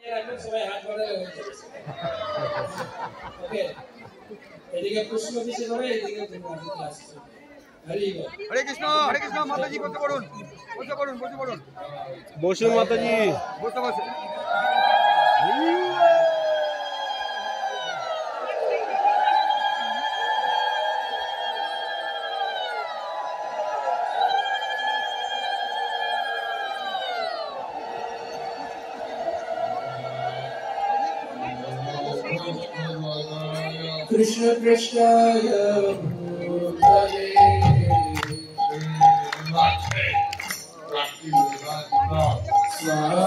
সবাই হাত বাড়ালে হয়ে যাবে। ওকে, এদিকে প্রশ্ন বেশি করে, এদিকে ক্লাস। হরে কৃষ্ণ মাতাজি বসে পড়ুন, বসে পড়ুন, বসে পড়ুন, বসুন মাতাজি, বসে বসে। কৃষ্ণ কৃষ্ণায় ভূতলে স্বামী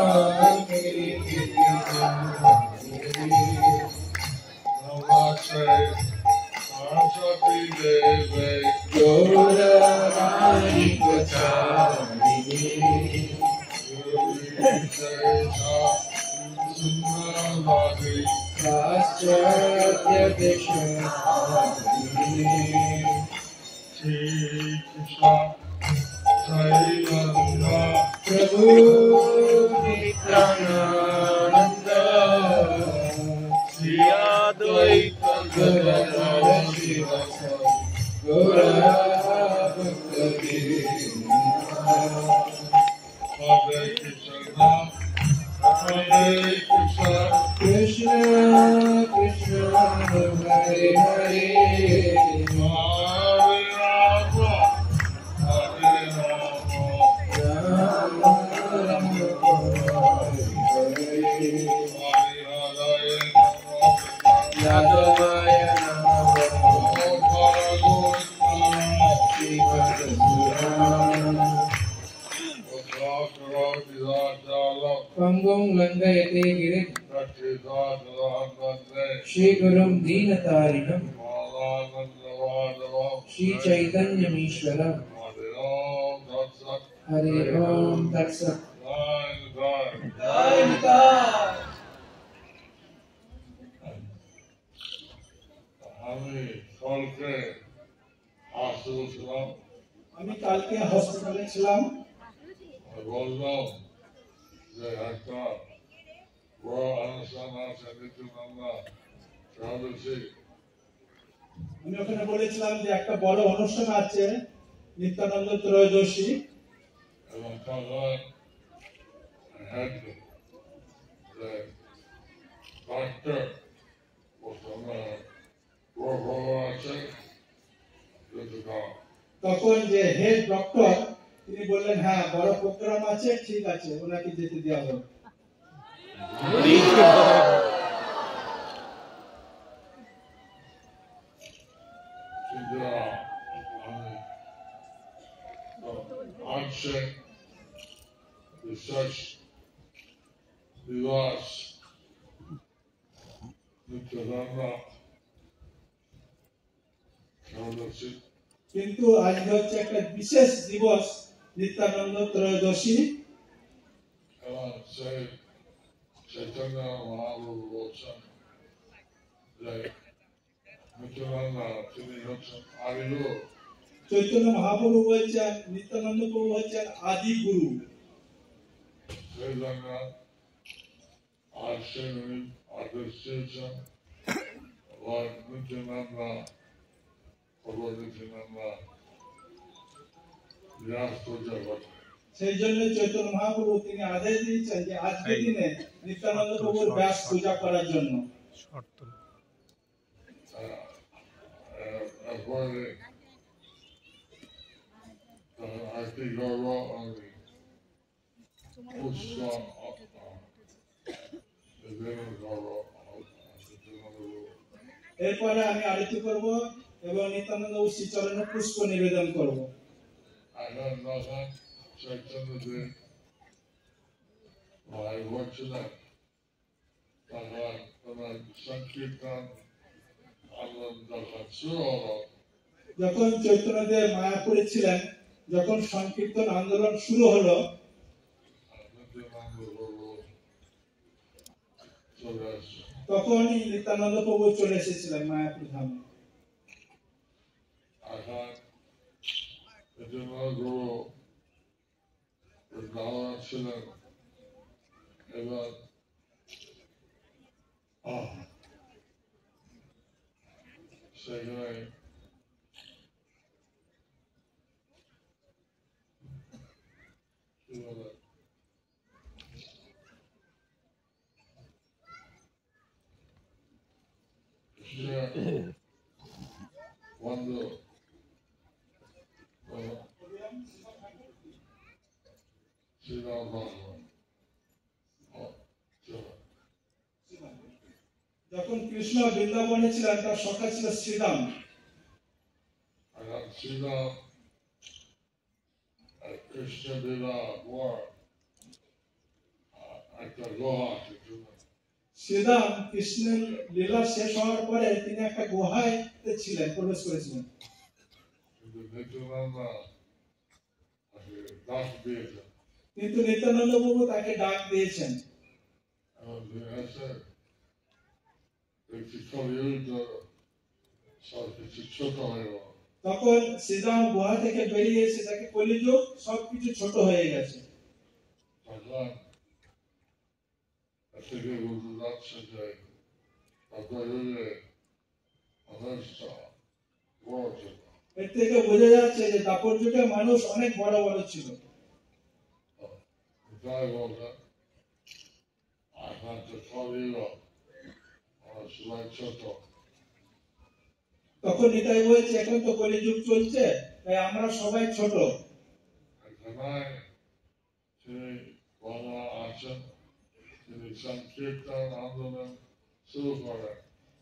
সরস্বতী দেবে গৌরবাণী প্রচারিণী সুন্দরবাদী পাশ্চাত্য দেশারিণী শ্রীকৃষ্ণ চৈতন্য প্রভু নিত্যানন্দ শ্রী অদ্বৈত গদাধর শিবাসাদি গৌরভক্তবৃন্দ। হরে কৃষ্ণ হরে কৃষ্ণ কৃষ্ণ কৃষ্ণ হরে হরে হরে রাম হরে রাম রাম রাম হরে হরে হরে यादवाय नमः पंगुं लंघयते गिरिं श्रीगुरुं दीनतारिणं श्रीचैतन्यमीश्वरं हरि ओम तत्सत्। আমি কালকে হসপিটালে ছিলাম। বললাম যে একটা বড় অনুষ্ঠান আছে নিত্যনন্দা ত্রয়োদশী। আমি ওখানে বলেছিলাম যে একটা বড় অনুষ্ঠান আছে নিত্যানন্দ ত্রয়োদশী, এবং তখন হেড যে ডক্টর আছে তখন যে হেড ডক্টর তিনি বললেন হ্যাঁ বড় প্রোগ্রাম আছে, ঠিক আছে ওনাকে যেতে দেওয়া হবে। আজকে বিশেষ দিবস নিত্যনন্দা ত্রয়োদশী, কিন্তু আজকে হচ্ছে একটা বিশেষ দিবস নিত্যানন্দ ত্রয়োদশী। এবং সেই চৈতন্য মহাপ্রভু বলছেন যে নিত্যনন্দা তিনি হচ্ছেন আদিগুরু। চৈতন্য মহাপ্রভু বলছেন নিত্যানন্দ প্রভু হচ্ছেন আদি গুরু। সেই জন্য আজকে উনি আদেশ দিয়েছেন এবং নিত্যনন্দা খবর নিত্যনন্দা বিরাজ পূজা করতে। সেই জন্য চৈতন্য মহাপ্রভু তিনি আদেশ দিয়েছেন যে আজকের দিনে নিত্যানন্দ প্রভুর ব্যাস পূজা করার জন্য। এরপরে আরেকটি গর্ব আমি পুষ্প গর্ব। এরপরে আমি আরতি করব এবং নিত্যানন্দ শ্রী চরণে পুষ্প নিবেদন করব। এখন তখন চৈতন্যদেব ভাই বলছিলেন তখন তোমার সংকীর্তন আনন্দ শুরু হলো। যখন চৈতন্যদেব মায়াপুরে ছিলেন, যখন সংকীর্তন আন্দোলন শুরু হলো, তখনই নিত্যানন্দ প্রভু চলে এসেছিলেন মায়াপুর ধামে। ছিলেন এবং সেখানে কি বলে বন্ধু শ্রীরাম ভগবান যখন কৃষ্ণ বৃন্দাবনে ছিলেন তার সখা ছিল শ্রীরাম। শ্রীরাম কৃষ্ণ লীলা বর একটা লোহা শ্রীরাম কৃষ্ণের লীলা শেষ হওয়ার পরে তিনি একটা গুহায় ছিলেন, প্রবেশ করেছিলেন। কিন্তু নিত্যানন্দ প্রভু তাকে ডাক দিয়েছেন। তখন শ্রীরাম গুহা থেকে বেরিয়ে এসে তাকে কলিযুগ সবকিছু ছোট হয়ে গেছে। এর থেকে বোঝা যাচ্ছে যে দাপর যুগে মানুষ অনেক বড় বড় ছিল। তখন নিতাই বলছে এখন তো কলিযুগ চলছে, তাই আমরা সবাই ছোট।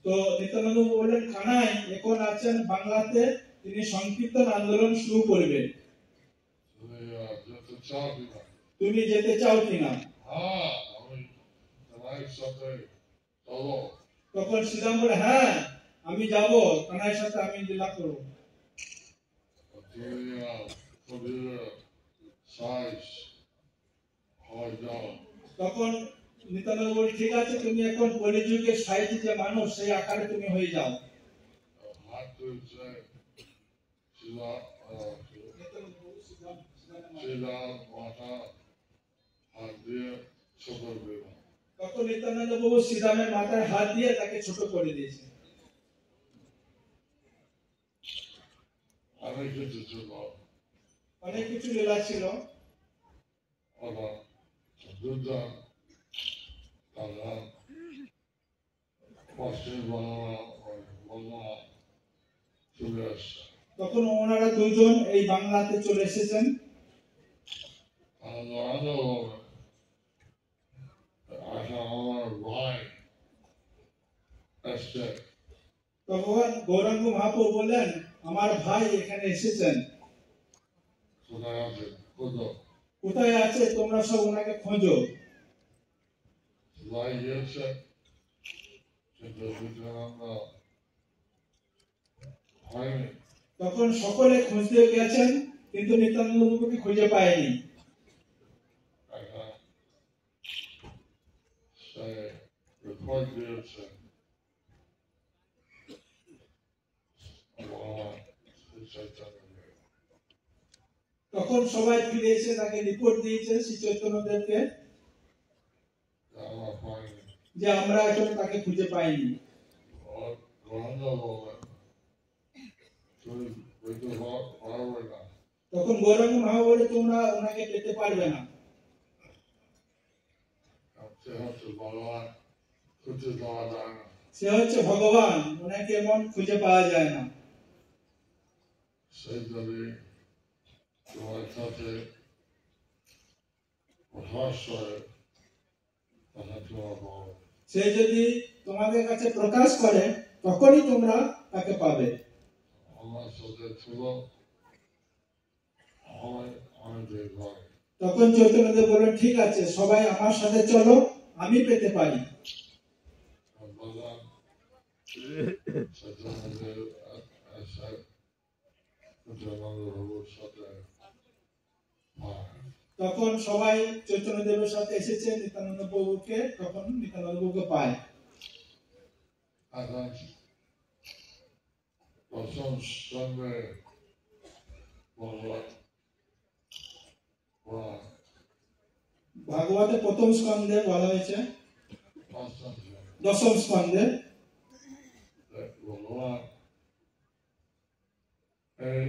তো নিত্যানন্দ বললেন কানাই এখন আছেন বাংলাতে, তিনি সংকীর্তন আন্দোলন শুরু করবেন। তুমি যেতে চাও কিনা? তখন শ্রীরাম বলে হ্যাঁ আমি যাব, কানাইয়ের সাথে আমি লীলা করব। তখন নিত্যানন্দ বলে ঠিক আছে তুমি এখন কলিযুগের সাইজে যে মানুষ সেই আকারে তুমি হয়ে যাও। তখন নিত্যানন্দ প্রভু শ্রীরামের মাথায় হাত দিয়ে তাকে ছোট করে দিয়েছে। অনেক কিছু লীলা ছিল। তখন ওনারা দুজন এই বাংলাতে চলে এসেছেন। তখন গৌরাঙ্গ মহাপ্রভু বললেন আমার ভাই এখানে এসেছেন, কোথায় আছে তোমরা সব ওনাকে খোঁজো। তখন সকলে খুঁজতে গেছেন কিন্তু নিত্যানন্দ প্রভুকে খুঁজে পায়নি। তখন সবাই ফিরে এসে তাকে রিপোর্ট দিয়েছে শ্রী চৈতন্যদেবকে যে আমরা এখন তাকে খুঁজে পাইনি। তখন গৌরাঙ্গ মহাপ্রভু বলে তোমরা ওনাকে পেতে পারবে না, সে হচ্ছে ভগবান, ওনাকে এমন খুঁজে পাওয়া যায় না। সে যদি তোমাদের কাছে প্রকাশ করে তখনই তোমরা তাকে পাবে। তখন চৈতন্যদেব বললেন ঠিক আছে সবাই আমার সাথে চলো, আমি পেতে পারি। তখন সবাই চৈতন্যদেবের সাথে এসেছে নিত্যানন্দ প্রভুকে, তখন নিত্যানন্দ প্রভুকে পায়। ভাগবতে প্রথম স্কন্ধে বলা হয়েছে দশম স্কন্ধে that Bhagavan এই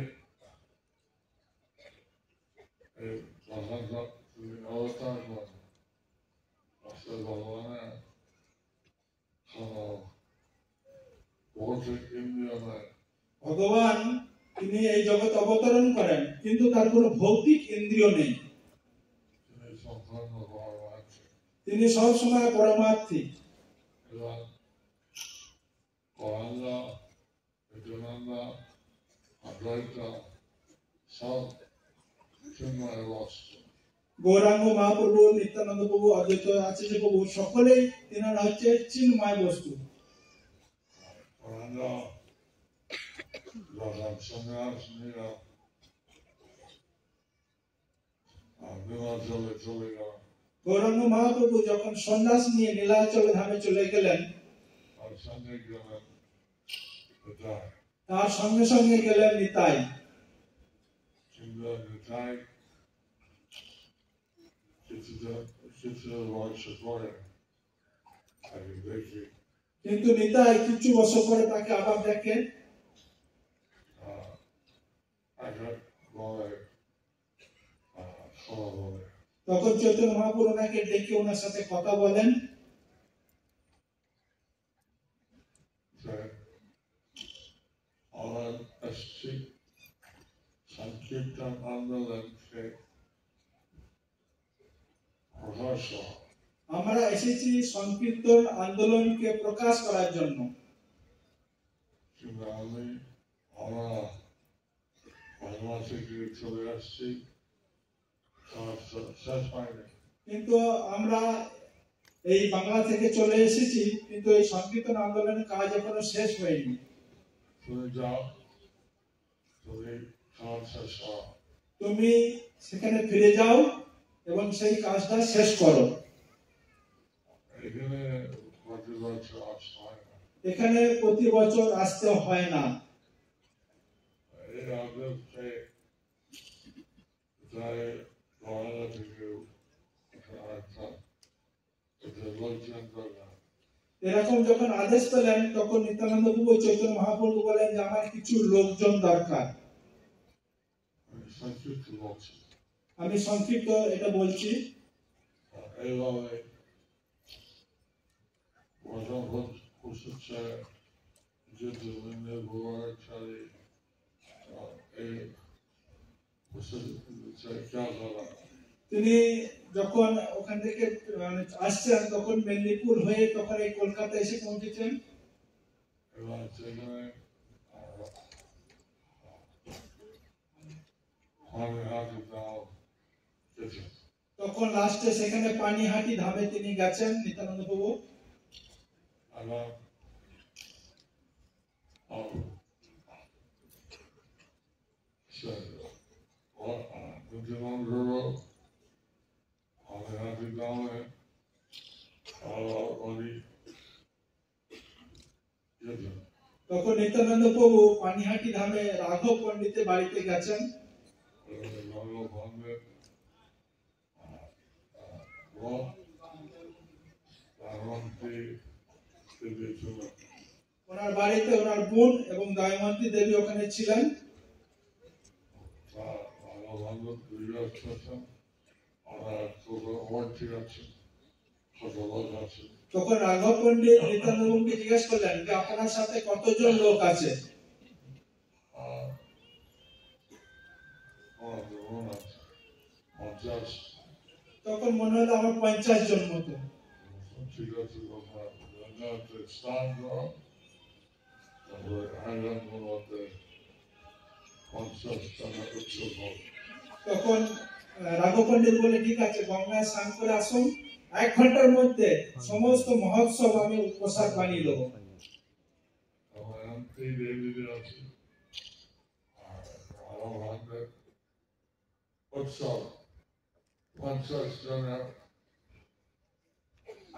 ভগবান তিনি অবতার করেন আসলে ভগবানের কোনো ভৌতিক ইন্দ্রিয় নেই ভগবান তিনি এই জগৎ অবতরণ করেন কিন্তু তার কোনো ভৌতিক ইন্দ্রিয় নেই তিনি সম্পূর্ণ পরমাত্মা তিনি সবসময় পরমার্থী এবং গৌরাঙ্গ নিত্যানন্দ অদ্বৈত সব চিন্ময় বস্তু গৌরাঙ্গ মহাপ্রভু নিত্যানন্দ প্রভু অদ্বৈত আচার্য প্রভু সকলেই তিনারা হচ্ছে চিন্ময় বস্তু গৌরাঙ্গ যখন সন্ন্যাস নিল বিমাচলে চলে গেল গৌরাঙ্গ মহাপ্রভু যখন সন্ন্যাস নিয়ে নীলাচল ধামে চলে গেলেন আর সঙ্গে গেলেন নিতাই তার সঙ্গে সঙ্গে গেলেন নিতাই কিন্তু নিতাই কিছু বয়স পরে তাকে দেখি কিন্তু নিতাই কিছু বছর পরে তাকে আবার দেখে একটা বলে খাওয়া বলে তখন চৈতন্য মহাপ্রভু ওনাকে ডেকে ওনার সাথে কথা বলেন যে আমার এসছি সংকীর্তন আন্দোলনকে প্রকাশ করা আমরা এসেছি সংকীর্তন আন্দোলনকে প্রকাশ করার জন্য কিন্তু আমরা বাংলা থেকে চলে আসছি শেষ হয়নি কিন্তু আমরা এই বাংলা থেকে চলে এসেছি কিন্তু এই সংকীর্তন আন্দোলনের কাজ এখনো শেষ হয়নি তুমি যাও তুমি কাজ শেষ করো তুমি সেখানে ফিরে যাও এবং সেই কাজটা শেষ করো এখানে প্রতি বছর আসতে হয় না এখানে প্রতি বছর আসতে হয় না এই আদেশে তাই বাংলা থেকে লোকজন দরকার এরকম যখন আদেশ পেলেন তখন নিত্যানন্দ প্রভু চৈতন্য মহাপ্রভু বলেন যে আমার কিছু লোকজন দরকার আমি সংক্ষিপ্ত বলছি আমি সংক্ষিপ্ত এটা বলছি এইভাবে প্রথম বসেছে যে দুর্বিন্দু ভগবানের ছাড়ে এই বসেছে কে করা তিনি যখন ওখান থেকে আসছেন তখন মেদিনীপুর হয়ে তখন এই কলকাতা এসে পৌঁছেছেন এবং সেখানে হাতে দাও গেছে তখন লাস্টে সেখানে পানিহাটি ধামে তিনি গেছেন নিত্যানন্দ প্রভু এবং বুদ্ধিমন্ত্র হাতে দামে উনি গেছেন তখন নিত্যানন্দ প্রভু পানিহাটি ধামে রাঘব পণ্ডিতের বাড়িতে গেছেন ভগবানের ওনার বাড়িতে ওনার বোন এবং দয়মন্তী দেবী ওখানে ছিলেন তখন রাঘব পণ্ডিত নিত্যানন্দ প্রভুকে জিজ্ঞেস করলেন যে আপনার সাথে কতজন লোক আছে তখন মনে হলো আমার 50 জন মতো ঠিক আছে স্নান করো তারপরে আইরন মধ্যে 50 টাকা উৎসব হবে তখন রাঘব পণ্ডিত বলে ঠিক আছে গঙ্গায় স্নান করে আসুন 1 ঘন্টার মধ্যে সমস্ত মহোৎসব আমি পোশাক বানিয়ে দেবো আমার এই দেবীদের আছে আর আমাদের উৎসব 50 জনের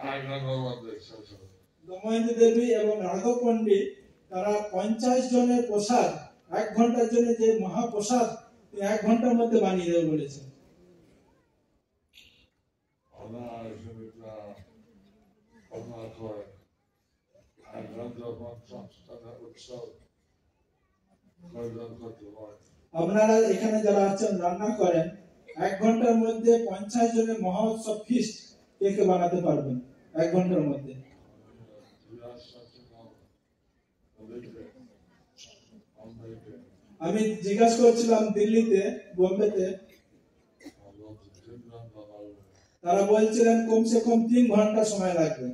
আইরনের মধ্যে শেষ হবে দময়ন্তী দেবী এবং রাঘব পণ্ডিত তারা 50 জনের পোশাক 1 ঘন্টার জন্য যে মহাপ্রসাদ 1 ঘন্টার মধ্যে বানিয়ে দেবে বলেছে আমরা এখানে আপনার করে and Randravan Samstana Utsav Kardan Katuvar. আপনারা এখানে যারা আছেন রান্না করেন 1 ঘন্টার মধ্যে 50 জনের মহা উৎসব ফিস্ট কে কে বানাতে পারবেন 1 ঘন্টার মধ্যে? আমি জিজ্ঞাসা করছিলাম দিল্লিতে, বোম্বেতে, তারা বলছিলেন কমসে কম 3 ঘন্টা সময় লাগবে।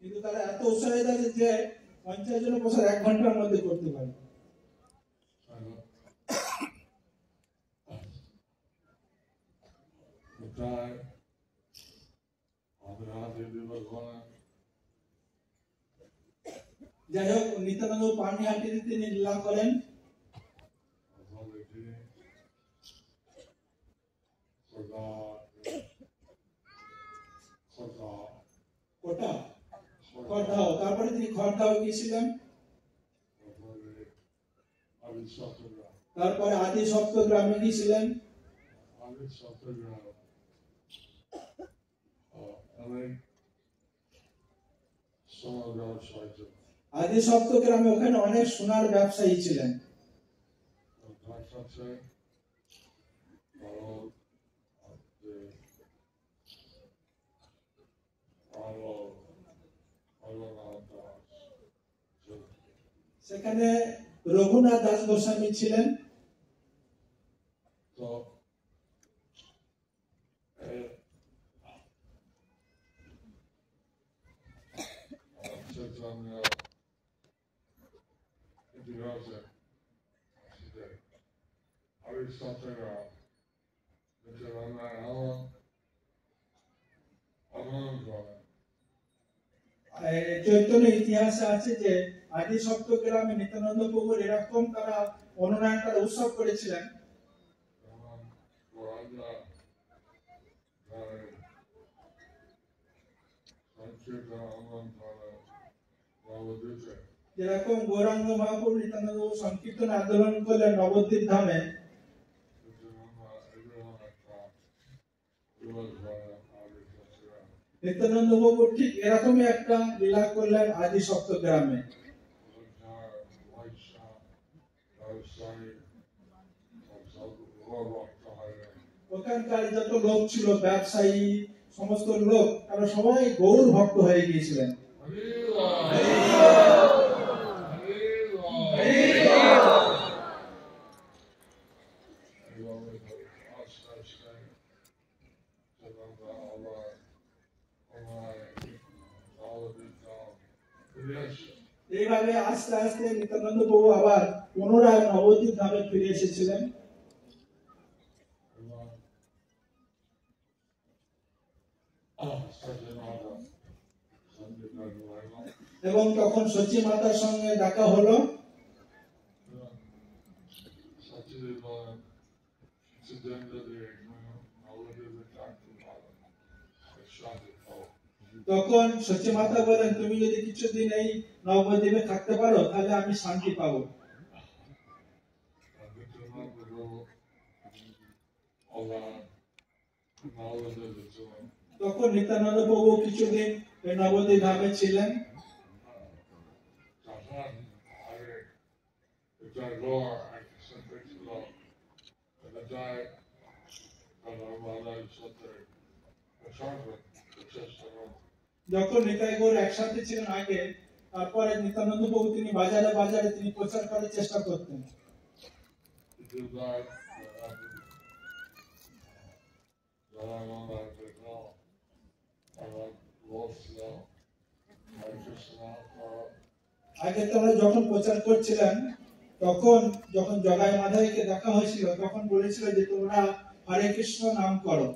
কিন্তু তারা এত উৎসাহিত আছে যে 50 জনের প্রসাদ 1 ঘন্টার মধ্যে করতে পারে। যাই হোক, নিত্যানন্দ পানিহাটিতে তিনি লীলা করেন। খড়দাও, তারপরে তিনি খড়দাও গিয়েছিলেন, তারপরে আদি সপ্তগ্রামে গিয়েছিলেন। আদি সপ্তগ্রামে ওখানে অনেক সোনার ব্যবসায়ী ছিলেন। সেখানে রঘুনাথ দাস গোস্বামী ছিলেন। চৈতন্য ইতিহাসে আছে যে আদি সপ্তগ্রামে নিত্যানন্দ প্রভুর এরকম তারা অনুনয়ন তারা উৎসব করেছিলেন। যেরকম গৌরাঙ্গ মহাপ্রভু নিত্যানন্দ সংকীর্তন আন্দোলন করলেন নবদ্বীপ ধামে, নিত্যানন্দ প্রভু ঠিক এরকমই একটা লীলা করলেন আদি সপ্তগ্রামে। ওখানকার যত লোক ছিল, ব্যবসায়ী, সমস্ত লোক, তারা সবাই গৌর ভক্ত হয়ে গিয়েছিলেন। এইভাবে আস্তে আস্তে নিত্যানন্দ প্রভু আবার পুনরায় নবদ্বীপ ধামে ফিরে এসেছিলেন। এবং তখন সচী মাতার সঙ্গে দেখা হলো। তখন সচী মাতা বলেন, তুমি যদি কিছুদিন এই নবদ্বীপে থাকতে পারো তাহলে আমি শান্তি পাবো। তখন নিত্যানন্দ প্রভু কিছুদিন এই নবদ্বীপ ধামে ছিলেন। যখন নিতাই গৌর একসাথে ছিলেন আগে, তারপরে নিত্যানন্দ প্রভু তিনি বাজারে বাজারে তিনি প্রচার করার চেষ্টা করতেন। আগে তোমরা যখন প্রচার করছিলেন, তখন যখন জগাই মাধাইকে দেখা হয়েছিল তখন বলেছিল যে তোমরা হরে কৃষ্ণ নাম করো।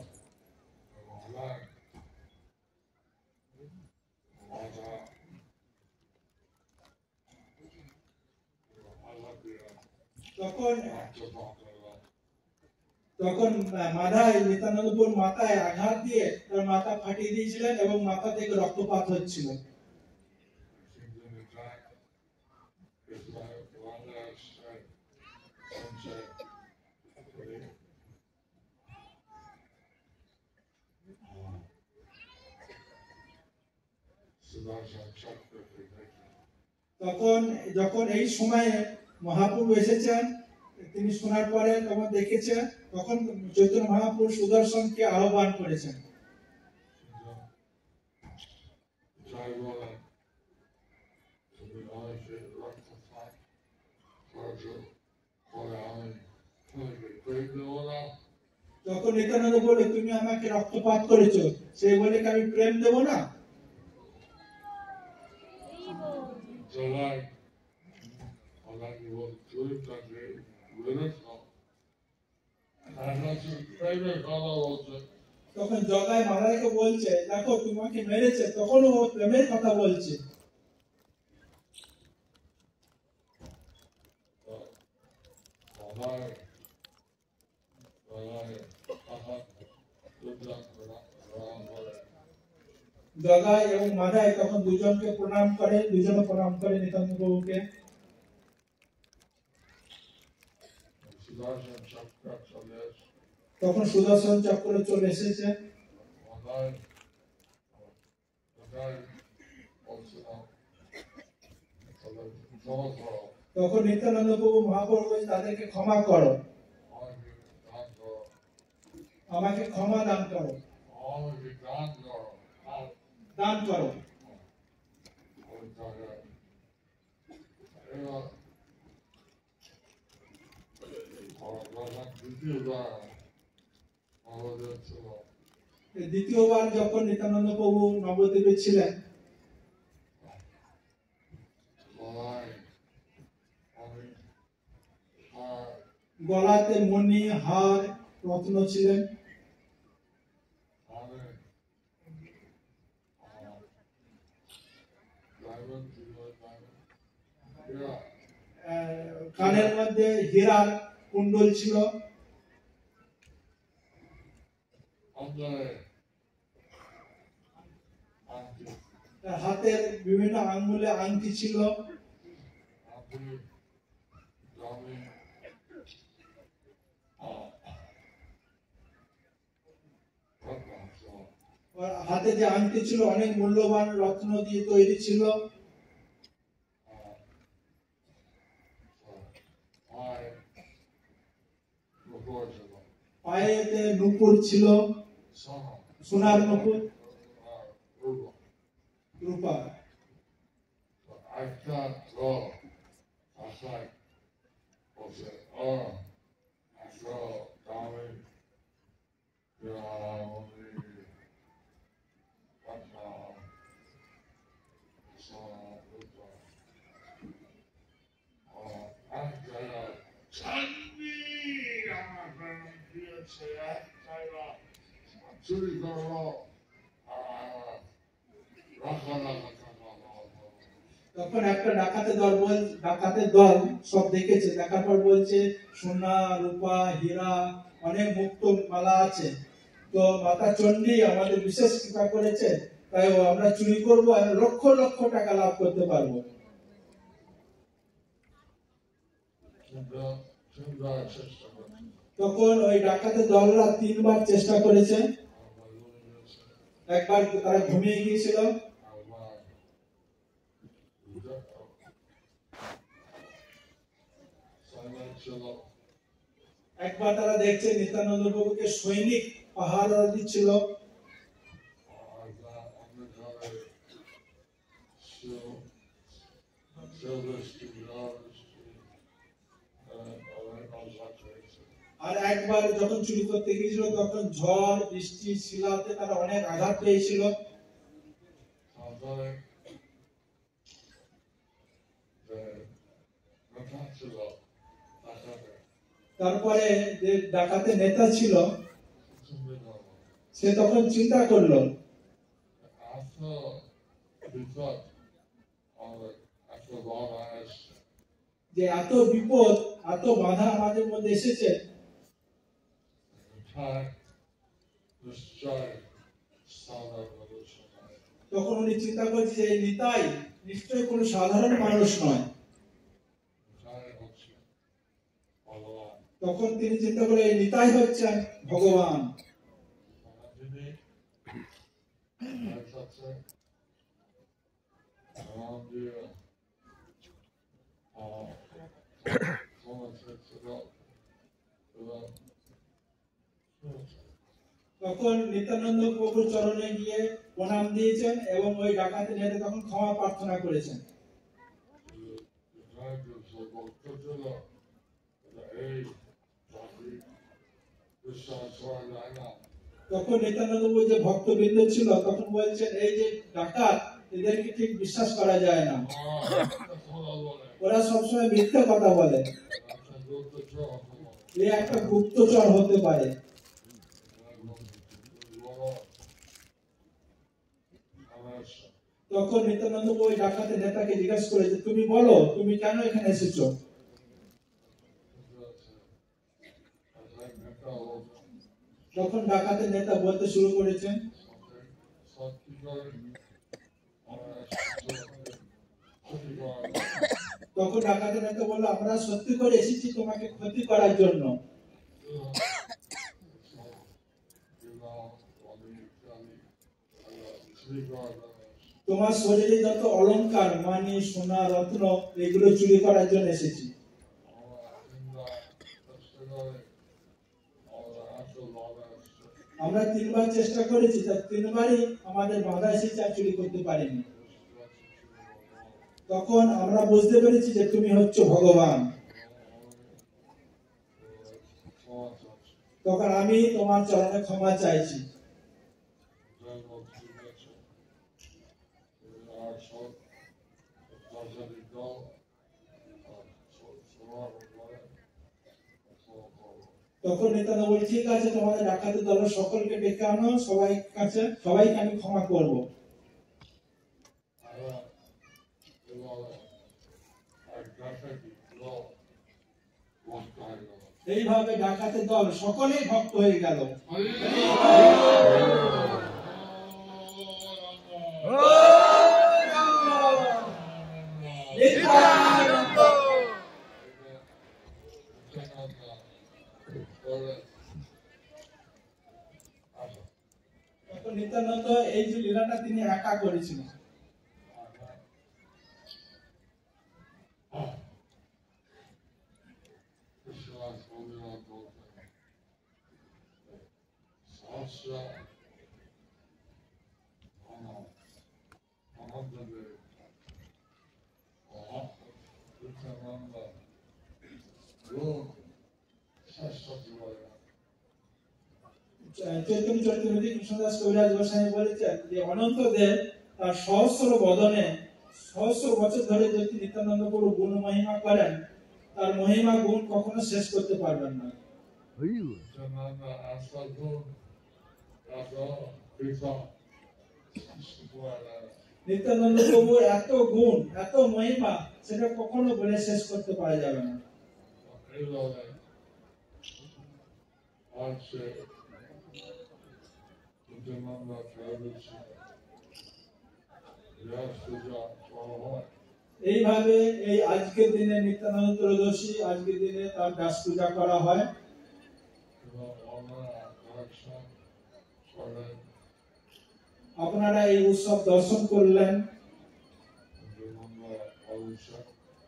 তখন মাধাই নিত্যানন্দপুর মাথায় আঘাত দিয়ে তার মাথা ফাটিয়ে দিয়েছিলেন এবং মাথা থেকে রক্তপাত হচ্ছিল। Sudarshan Chakravarti দেখলেন। তখন যখন এই সময়ে মহাপ্রভু এসেছেন, তিনি শোনার পরে তখন দেখেছেন, তখন চৈতন্য মহাপ্রভু সুদর্শনকে আহ্বান করেছেন। জয় বলেন, তুমি আমাকে রক্তপাত করেছো, ফলে আমি তোমাকে প্রেম দেবো না। তখন নিত্যানন্দ বলে, তুমি আমাকে রক্তপাত করেছো, সেই বলে কি আমি প্রেম দেব না? জগাই আমাকে বলতে তাকে বলেছ, এখন প্রেমের কথা বলছে। তখন জগাই মালাইকে বলছে, দেখো তোমাকে মেরেছে, তখন ও প্রেমের কথা বলছে। আমার তখন জগাই এবং মাধাই তখন দুজনকে প্রণাম করে, দুজনে প্রণাম করে নিত্যানন্দ প্রভুকে। সুদর্শন চক্র চলে এসে তখন সুদর্শন চক্র চলে এসেছে। তখন নিত্যানন্দ প্রভু মহাপ্রভু বলছে, তাদেরকে ক্ষমা করো, আমাকে ক্ষমা দান করো, দান করো। দ্বিতীয়বার যখন নিত্যানন্দ প্রভু নবদ্বীপে ছিলেন, গলাতে মণি, হার, রত্ন ছিলেন। কানের মধ্যে হীরার কুণ্ডল ছিল। হাতের বিভিন্ন আঙ্গুলে আংটি ছিল। হাতে যে আংটি ছিল অনেক মূল্যবান রত্ন দিয়ে তৈরি ছিল। পায়েতে নূপুর ছিল, সোনার নূপুর, রূপা। তখন একটা ডাকাতের দল সব দেখেছে, দেখার পর বলছে, সোনা, রূপা, হীরা, অনেক মুক্ত মালা আছে, তো মাতা চণ্ডী আমাদের বিশেষ কৃপা করেছে, তাই আমরা চুরি করবো আর লক্ষ লক্ষ টাকা লাভ করতে পারবো। তখন ওই ডাকাতের দলরা 3 বার চেষ্টা করেছে। একবার তারা ঘুমিয়ে গিয়েছিল, একবার তারা দেখছে নিত্যানন্দ প্রভুকে সৈনিক পাহারা দিচ্ছিল। আর একবার যখন চুরি করতে গিয়েছিল, তখন ঝড় বৃষ্টি শিলাতে তারা অনেক আঘাত পেয়েছিল। তারপরে যে ডাকাতের নেতা ছিল, সে তখন চিন্তা করলো যে এত বিপদ, এত বাধা আমাদের মধ্যে এসেছে, তখন উনি চিন্তা করছে যে নিতাই নিশ্চয়ই কোনো সাধারণ মানুষ নয়। তখন তিনি চিন্তা করে এই নিতাই হচ্ছেন ভগবান। around here, someone sets it up for them. তখন নিত্যানন্দ প্রভুর চরণে গিয়ে প্রণাম দিয়েছেন এবং ওই ডাকাতের নেতা তখন ক্ষমা প্রার্থনা করেছেন। The time is like, well, put it up. Hey, Johnny, this sounds hard, I know. তখন নিত্যানন্দ প্রভু যে ভক্তবৃন্দ ছিল তখন বলছেন এই যে ডাকাত এদেরকে ঠিক বিশ্বাস করা যায় না, That's what I want. ওরা সবসময় মিথ্যে কথা বলে, That's a good job. এ একটা গুপ্তচর হতে পারে। তখন নিত্যানন্দ প্রভু ওই ডাকাতের নেতাকে জিজ্ঞাসা করে যে তুমি বলো তুমি কেন এখানে এসেছো। তখন ডাকাতের নেতা বলতে শুরু করেছেন, তখন ডাকাতের নেতা বলল আমরা সত্যি করে এসেছি তোমাকে ক্ষতি করার জন্য। তোমার শরীরে যত অলংকার মানি সোনা রত্ন এগুলো চুরি করার জন্য এসেছি। আমরা 3 বার চেষ্টা করেছি, তার 3 বারই আমাদের বাধা এসেছে আর চুরি করতে পারিনি। তখন আমরা বুঝতে পেরেছি যে তুমি হচ্ছ ভগবান। তখন আমি তোমার চরণে ক্ষমা চাইছি। তখন নিত্যানন্দ বলে ঠিক আছে তোমাদের ডাকাতের দলের সকলকে ডেকে আনো, সবাইকে আমি ক্ষমা করব। এইভাবে ডাকাতের দল সকলেই ভক্ত হয়ে গেল। তখন নিত্যানন্দ এই যে লীলাটা তিনি একা করেছিলেন। চৈতন্য চরিতামৃতে কৃষ্ণদাস কবিরাজ গোস্বামী বলেছেন যে অনন্ত দেব তার সহস্র বদনে সহস্র বছর ধরে যদি নিত্যানন্দ প্রভু গুণ মহিমা করেন তার মহিমা গুণ কখনো শেষ করতে পারবেন না। নিত্যানন্দ প্রভুর এত গুণ এত মহিমা সেটা কখনো বলে শেষ করতে পারা যাবে না। এইভাবে এই আজকের দিনে নিত্যানন্দ ত্রয়োদশী আজকের দিনে তার দাস পূজা করা হয়। আপনারা এই উৎসব দর্শন করলেন,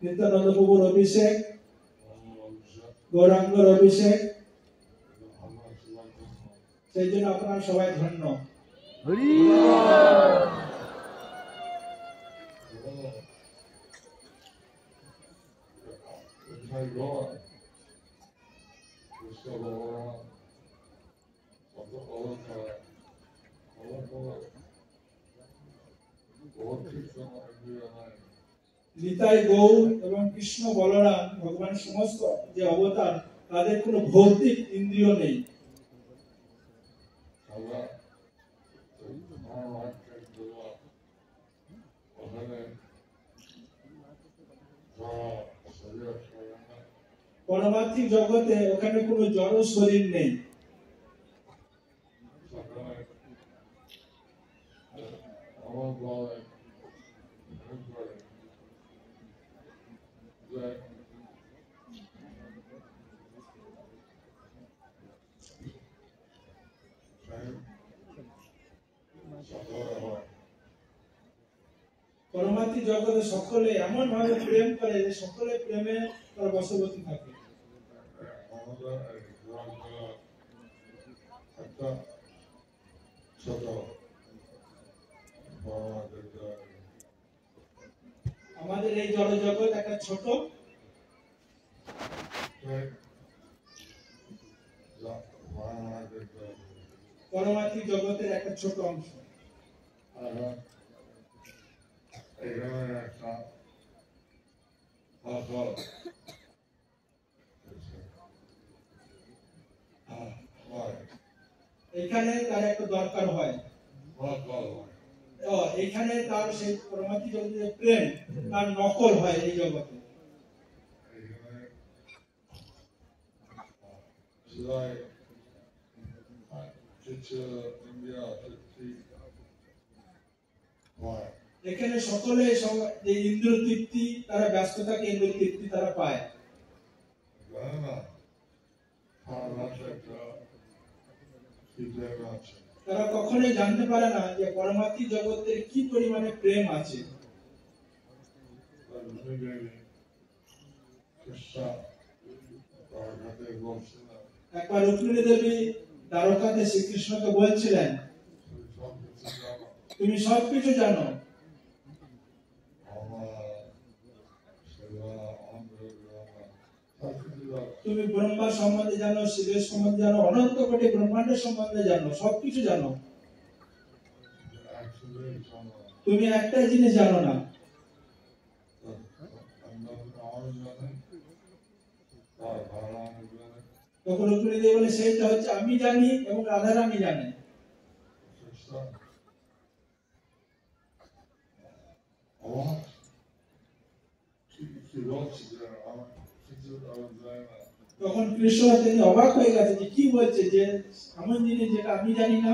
নিত্যানন্দ প্রভুর অভিষেক, গৌরাঙ্গর অভিষেক, সেই জন্য আপনারা সবাই ধন্য। নিতাই গৌর এবং কৃষ্ণ বলরাম ভগবানের সমস্ত যে অবতার তাদের কোনো ভৌতিক ইন্দ্রিয় নেই। পরমার্থিক জগতে ওখানে কোনো জড় শরীর নেই। পরমার্থিক পরমার্থী জগতে সকলে এমন ভাবে প্রেম করে যে সকলে প্রেমে তার বশবর্তী থাকে। আমাদের একটা ছোট আমাদের এই জড়জগৎ একটা ছোট পরমার্থী জগতের একটা ছোট অংশ। এখানে একটা এখানে তার একটা দরকার হয়, এখানে তার সেই পরমার্থী জগতের প্রেম তার নকল হয় এই জগতে। এখানে সকলে যে ইন্দ্র তৃপ্তি তারা ব্যস্ত থাকে, ইন্দ্র তৃপ্তি তারা পায়। তারা কখনোই জানতে পারে না যে পরমার্থী জগতের কি পরিমাণে প্রেম আছে। একবার রুক্মিণী দেবী দ্বারকাতে শ্রীকৃষ্ণকে বলছিলেন, তুমি সবকিছু জানো, তুমি ব্রহ্মা সম্বন্ধে জানো, শিবের সম্বন্ধে জানো, অনন্ত কোটি ব্রহ্মাণ্ডের সম্বন্ধে জানো, সবকিছু জানো, তুমি একটাই জিনিস জানো না। তখন রুক্মিণী দেবী বলে, সেইটা হচ্ছে আমি জানি এবং রাধারানী জানে। তখন কৃষ্ণ তিনি অবাক হয়ে গেছে যে কি বলছে, যে এমন জিনিস যেটা আমি জানি না।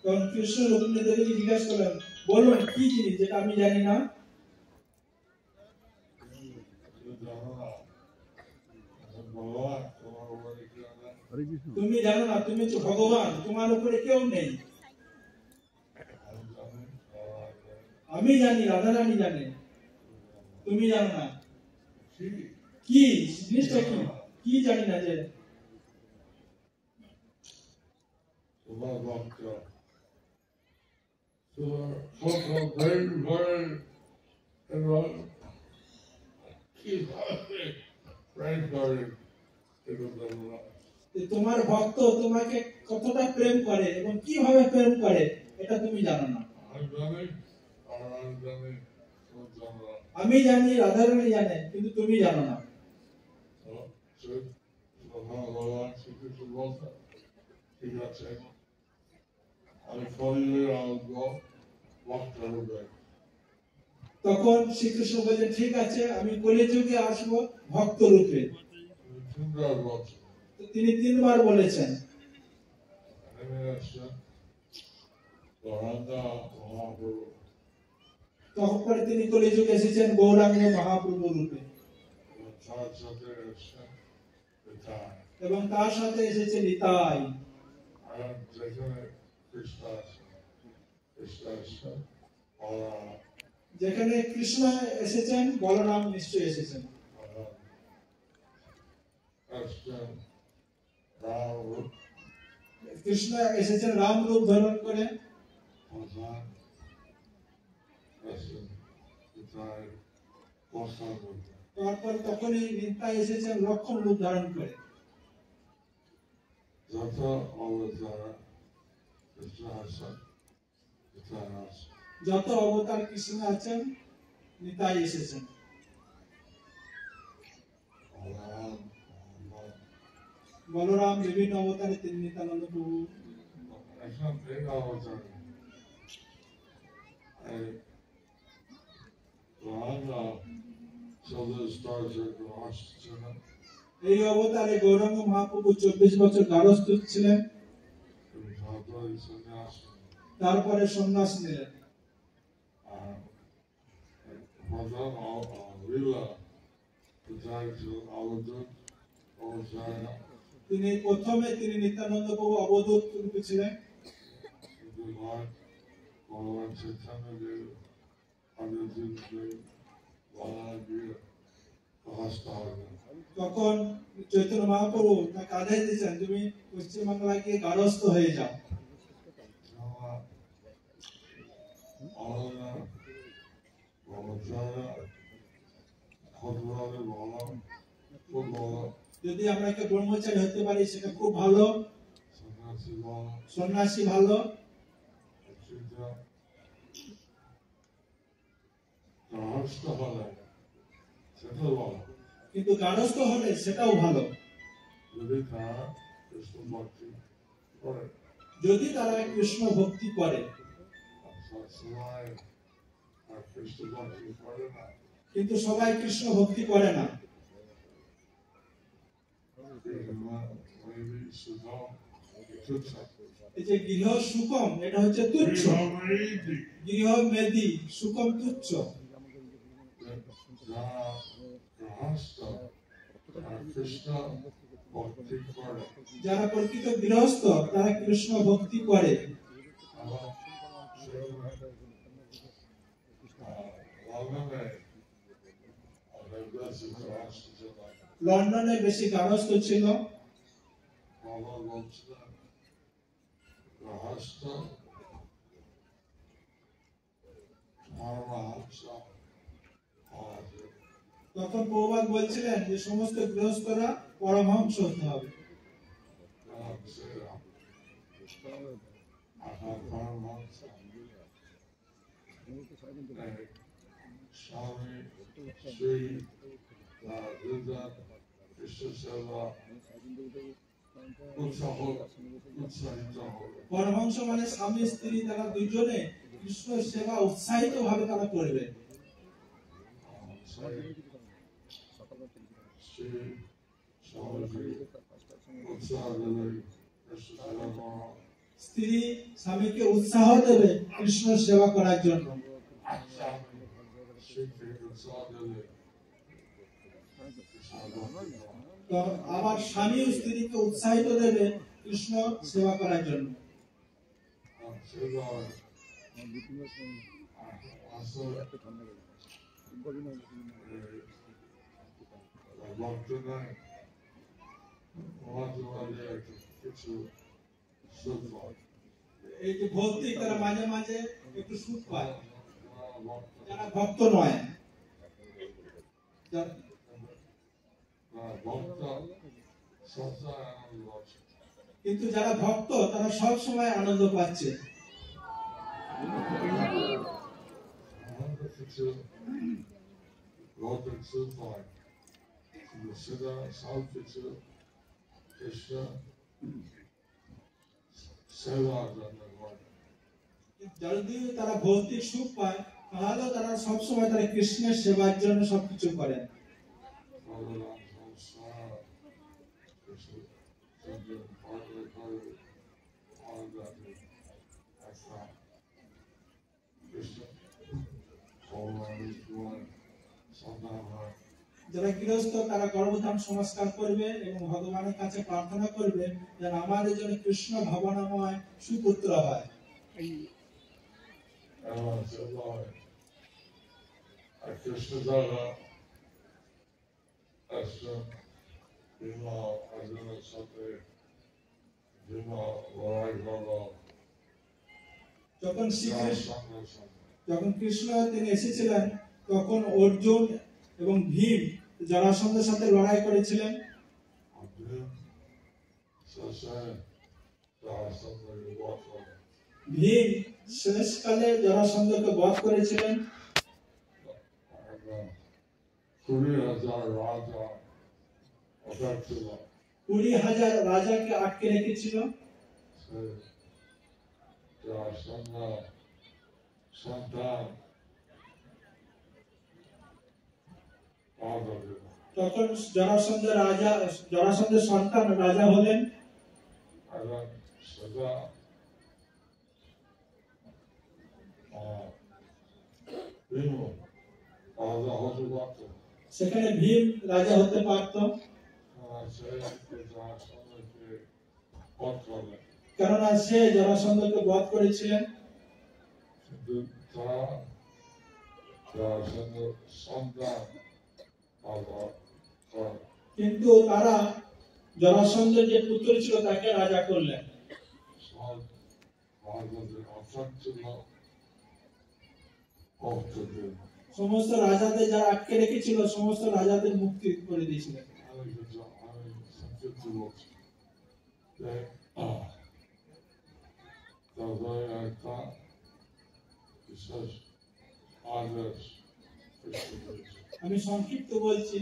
তখন কৃষ্ণ রুক্মিণী দেবীকে জিজ্ঞাসা করলেন, বলুন কি জিনিস যেটা আমি জানি না। তুমি জানো না, তুমি হচ্ছে ভগবান, তোমার উপরে কেউ নেই। আমি জানি, রাধারানী জানে, তুমি জানো না। কি জিনিসটা কি কি জানি না। যে তোমার ভক্ত তোমাকে কতটা প্রেম করে এবং কিভাবে প্রেম করে এটা তুমি জানো না। আমি জানি, রাধারানী জানে, কিন্তু তুমি জানো না। তখন শ্রীকৃষ্ণ বললেন, ঠিক আছে, আমি কলিযুগে আসবো ভক্ত রূপে। তিনি 3 বার বলেছেন। তখন তিনি কলিযুগে এসেছেন গৌরাঙ্গ মহাপ্রভু রূপে, এবং তার সাথে এসেছে নিতাই। যেখানে কৃষ্ণ এসেছেন, বলরাম নিশ্চয়ই এসেছেন। কৃষ্ণ এসেছেন রাম রূপ ধারণ করে, তারপর তখনই নিতাই এসেছেন লক্ষণ রূপ ধারণ করে। যত অবতার কৃষ্ণ আছেন, নিতাই এসেছেন। বলরাম বিভিন্ন অবতারে, তিনি নিত্যানন্দ প্রভু। এই অবতারে গৌরাঙ্গ মহাপ্রভু 24 বছর গারস্থ ছিলেন, তারপরে সন্ন্যাস নিলেন। তিনি প্রথমে নিত্যানন্দ প্রভু অবধূত রূপে ছিলেন, Lord, Lord Chaitanya Dev, Arjun Dev, Baladev, Kahastana. তখন চৈতন্য মহাপ্রভু তাকে আদেশ দিয়েছেন, তুমি পশ্চিমবাংলায় গিয়ে গারস্থ হয়ে যাও। যদি আমরা একটা ব্রহ্মচারী হতে পারি সেটা খুব ভালো, সন্ন্যাসী ভালো, কিন্তু গারস্থ হলে সেটাও ভালো যদি তারা কৃষ্ণ ভক্তি করে। কিন্তু সবাই কৃষ্ণ ভক্তি করে না। এই যে গৃহ সুখম, এটা হচ্ছে তুচ্ছ, গৃহ মেদি, সুখম তুচ্ছ। যারা প্রকৃত গৃহস্থ তারা কৃষ্ণ ভক্তি করে। লন্ডনে বেশি গারস্থ ছিল। তখন প্রভুপাদ বলছিলেন যে সমস্ত গৃহস্থরা পরমহংস হতে হবে। পরমহংস মানে স্বামী স্ত্রী তারা দুজনে কৃষ্ণ সেবা উৎসাহিত ভাবে তারা করবে। স্ত্রী স্বামীকে উৎসাহ দেবে কৃষ্ণ সেবা করার জন্য। তো আবার স্বামী স্ত্রীকে উৎসাহিত দেবে কৃষ্ণ সেবা করার জন্য। এই যে ভক্তি তারা মাঝে মাঝে একটু সুখ পায়, যারা ভক্ত নয়। কিন্তু যারা ভক্ত তারা সব সময় আনন্দ পাচ্ছে। যদি তারা ভৌতিক সুখ পায় তাহলে তারা সবসময় তারা কৃষ্ণের সেবার জন্য সবকিছু করেন। যারা গৃহস্থ তারা গর্ভধাম সংস্কার করবে এবং ভগবানের কাছে প্রার্থনা করবে যেন আমাদের জন্য কৃষ্ণ ভাবনাময় সুপুত্র হয়। যখন কৃষ্ণ তিনি এসেছিলেন তখন অর্জুন এবং ভীম জরাসন্ধের সাথে লড়াই করেছিলেন। ভীম শেষকালে জরাসন্ধকে বধ করেছিলেন। 20,000 রাজাকে আটকে রেখেছিল। তখন জরাসন্ধের সন্তান রাজা হলেন। সেখানে ভীম রাজা হতে পারত, কেননা সে জরাসন্ধকে বধ করেছিলেন। কিন্তু তারা জরাসন্ধ সন্তান কিন্তু তারা জরাসন্ধের যে পুত্র ছিল তাকে রাজা করলেন। সব রাজাদের অসচ্ছল অর্থদের সমস্ত রাজাদের যারা আটকে রেখেছিল সমস্ত রাজাদের মুক্তি করে দিয়েছিলেন। আমি সত্যি বলছি যে তারপরে একটা বিশেষ আদেশ আমি সংক্ষিপ্ত বলছি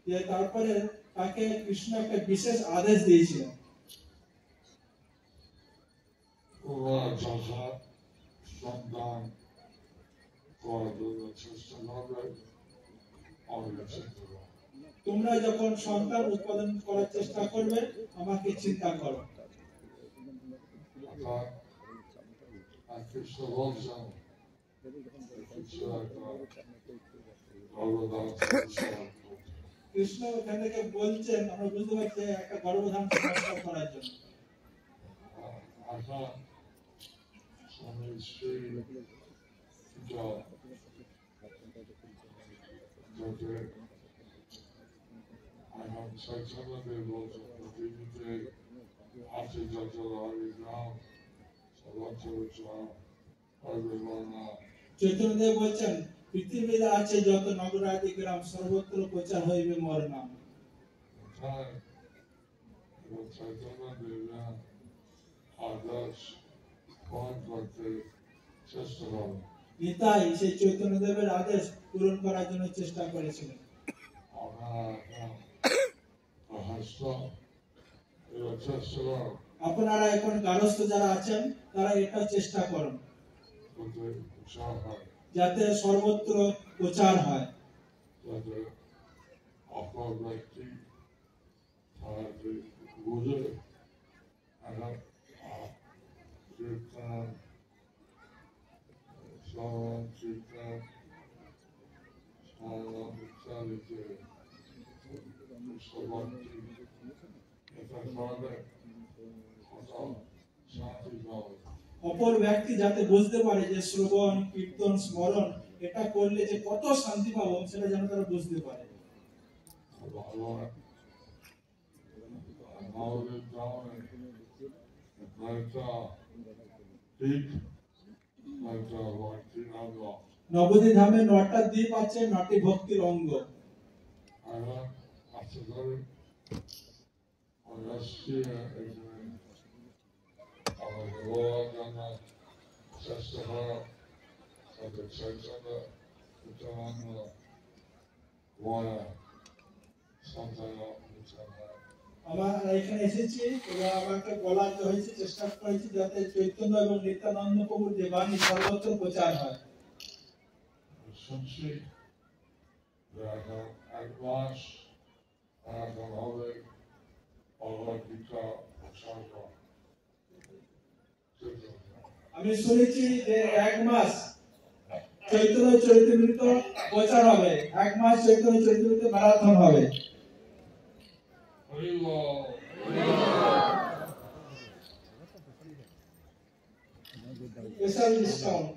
যে তারপরে তাকে কৃষ্ণ একটা বিশেষ আদেশ দিয়েছিলেন। ওরা যথা সন্তান করার জন্য চেষ্টা করবে আমাকে চিন্তা করো। তোমরা যখন সন্তান উৎপাদন করার চেষ্টা করবে আমাকে চিন্তা করো। অর্থাৎ কৃষ্ণ বলছেন কিছু একটা গর্ভধারণ কৃষ্ণ ওখান থেকে বলছেন, আমরা বুঝতে পারছি একটা গর্ভধারণ সংস্কার করার জন্য। এখন স্বামী স্ত্রী যাতে এখন চৈতন্যদেব বলছেন পৃথিবীতে আছে যত হরিগ্রাম চৈতন্যদেব বলছেন পৃথিবীতে আছে যত নগরাদি গ্রাম সর্বত্র প্রচার হইবে মোর নাম। চৈতন্যদেব আদর্শ পালন করতে চেষ্টা করেন। নিতাই সেই চৈতন্যদেবের আদেশ পূরণ করার জন্য চেষ্টা করেছিলেন। আপনারা এখন গারস্থ যারা আছেন তারা এটা চেষ্টা করুন যাতে সর্বত্র প্রচার হয়, যাতে অপর ব্যক্তি বুঝে কীর্তন শ্রবণ কীর্তন ইত্যাদিতে বিশ্বভক্তি এটা করলে শান্তি পাবে। অপর ব্যক্তি যাতে বুঝতে পারে যে শ্রবণ কীর্তন স্মরণ এটা করলে যে কত শান্তি পাবো সেটা যেন তারা বুঝতে পারে। নবদ্বীপ ধামে 9টা দ্বীপ আছে, 9টি ভক্তির অঙ্গ। আমরা এখানে এসেছি এবং আমাকে বলা হয়েছে, চেষ্টা করেছি যাতে চৈতন্য এবং নিত্যানন্দ প্রভুর যে বাণী সর্বত্র প্রচার হয়। শুনছি এক মাস হবে আমি শুনেছি যে 1 মাস চৈতন্য চরিতামৃত প্রচার হবে, 1 মাস চৈতন্য চরিতামৃত ম্যারাথন হবে। স্পেশাল ডিসকাউন্ট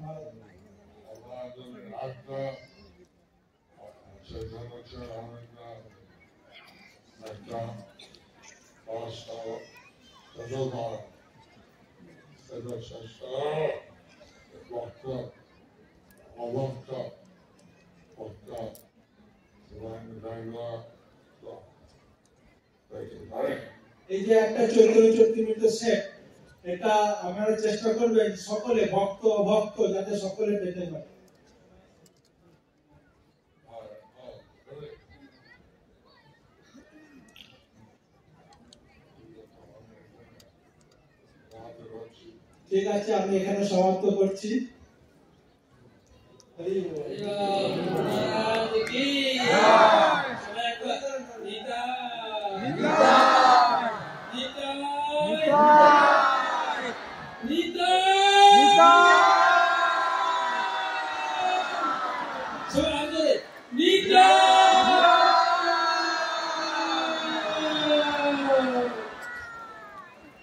এই যে একটা চৈতন্য চরিতামৃত সেট, এটা আপনারা চেষ্টা করবেন সকলে ভক্ত অভক্ত যাতে সকলে পেতে পারে। ঠিক আছে, আমি এখানে সমাপ্ত করছি। হরি বল।